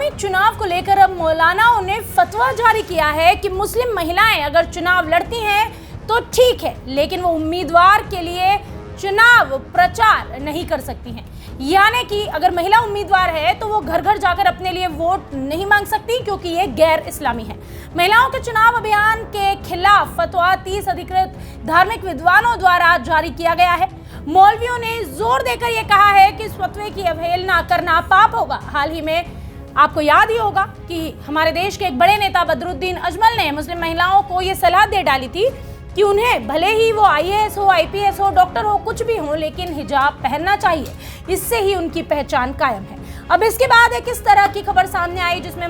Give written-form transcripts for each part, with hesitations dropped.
आगामी चुनाव को लेकर अब मौलानाओं ने फतवा जारी किया है कि मुस्लिम महिलाएं अगर चुनाव लड़ती हैं तो ठीक है, लेकिन वो उम्मीदवार के लिए चुनाव प्रचार नहीं कर सकती हैं। यानी कि अगर महिला उम्मीदवार है तो वो घर घर जाकर अपने लिए वोट नहीं मांग सकती, क्योंकि ये गैर इस्लामी है। महिलाओं के चुनाव अभियान के खिलाफ फतवा 30 अधिकृत धार्मिक विद्वानों द्वारा जारी किया गया है। मौलवियों ने जोर देकर यह कहा है कि इस फतवे की अवहेलना करना पाप होगा। हाल ही में आपको याद ही होगा कि हमारे देश के एक बड़े नेता बदरुद्दीन अजमल ने मुस्लिम महिलाओं को ये सलाह दे डाली थी कि उन्हें भले ही वो IAS हो, IPS हो, डॉक्टर हो, कुछ भी हो, लेकिन हिजाब पहनना चाहिए, इससे ही उनकी पहचान कायम है। अब इसके बाद एक इस तरह की खबर सामने आई जिसमें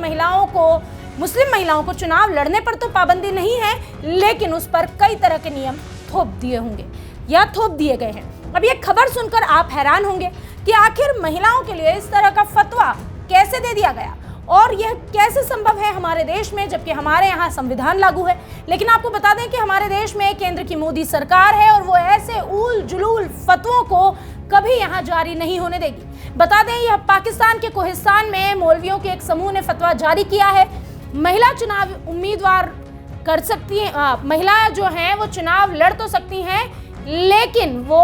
मुस्लिम महिलाओं को चुनाव लड़ने पर तो पाबंदी नहीं है, लेकिन उस पर कई तरह के नियम थोप दिए गए हैं। अब ये खबर सुनकर आप हैरान होंगे कि आखिर महिलाओं के लिए इस तरह का फतवा कैसे दे दिया गया और यह कैसे संभव है हमारे देश में, जबकि हमारे यहाँ संविधान लागू है। लेकिन आपको बता दें कि हमारे देश में केंद्र की मोदी सरकार है और वो ऐसे उल जुलूल फतवों को कभी यहाँ जारी नहीं होने देगी। बता दें, यह पाकिस्तान के कोहिस्तान में मौलवियों के एक समूह ने फतवा जारी किया है। महिला चुनाव उम्मीदवार कर सकती है, महिला जो हैं वो चुनाव लड़ तो सकती हैं, लेकिन वो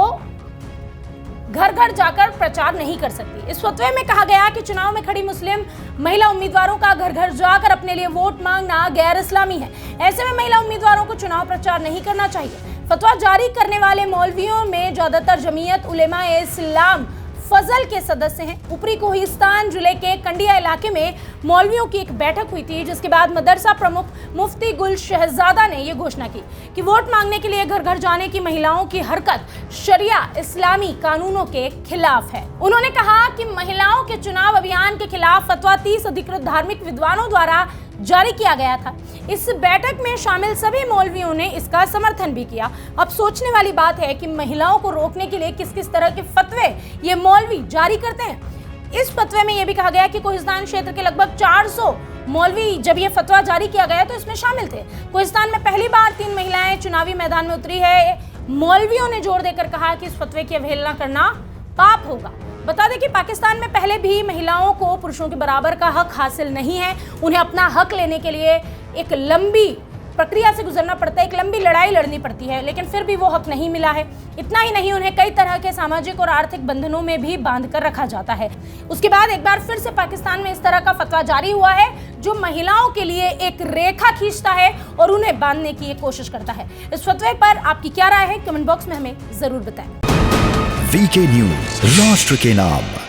घर घर जाकर प्रचार नहीं कर सकती। इस फतवे में कहा गया कि चुनाव में खड़ी मुस्लिम महिला उम्मीदवारों का घर घर जाकर अपने लिए वोट मांगना गैर इस्लामी है। ऐसे में महिला उम्मीदवारों को चुनाव प्रचार नहीं करना चाहिए। फतवा जारी करने वाले मौलवियों में ज्यादातर जमीयत उलेमा-ए इस्लाम फजल के सदस्य हैं। ऊपरी कोहिस्तान जिले के कंडिया इलाके में मौलवियों की एक बैठक हुई थी, जिसके बाद मदरसा प्रमुख मुफ्ती गुल शहजादा ने यह घोषणा की कि वोट मांगने के लिए घर घर जाने की महिलाओं की हरकत शरिया इस्लामी कानूनों के खिलाफ है। उन्होंने कहा कि महिलाओं के चुनाव अभियान के खिलाफ फतवा 30 अधिकृत धार्मिक विद्वानों द्वारा जारी किया गया था। इस बैठक में शामिल सभी मौलवियों ने इसका समर्थन भी किया। अब सोचने वाली बात है कि महिलाओं को रोकने के लिए किस किस तरह के फतवे ये मौलवी जारी करते हैं। इस फतवे में यह भी कहा गया कि कोहिस्तान क्षेत्र के लगभग 400 मौलवी, जब ये फतवा जारी किया गया तो इसमें शामिल थे। कोहिस्तान में पहली बार 3 महिलाएं चुनावी मैदान में उतरी है। मौलवियों ने जोर देकर कहा कि इस फतवे की अवहेलना करना पाप होगा। बता दें कि पाकिस्तान में पहले भी महिलाओं को पुरुषों के बराबर का हक हासिल नहीं है। उन्हें अपना हक लेने के लिए एक लंबी प्रक्रिया से गुजरना पड़ता है, एक लंबी लड़ाई लड़नी पड़ती है, लेकिन फिर भी वो हक नहीं मिला है। इतना ही नहीं, उन्हें कई तरह के सामाजिक और आर्थिक बंधनों में भी बांध कर रखा जाता है। उसके बाद एक बार फिर से पाकिस्तान में इस तरह का फतवा जारी हुआ है जो महिलाओं के लिए एक रेखा खींचता है और उन्हें बांधने की एक कोशिश करता है। इस फतवे पर आपकी क्या राय है, कमेंट बॉक्स में हमें जरूर बताएं। VK न्यूज, राष्ट्र के नाम।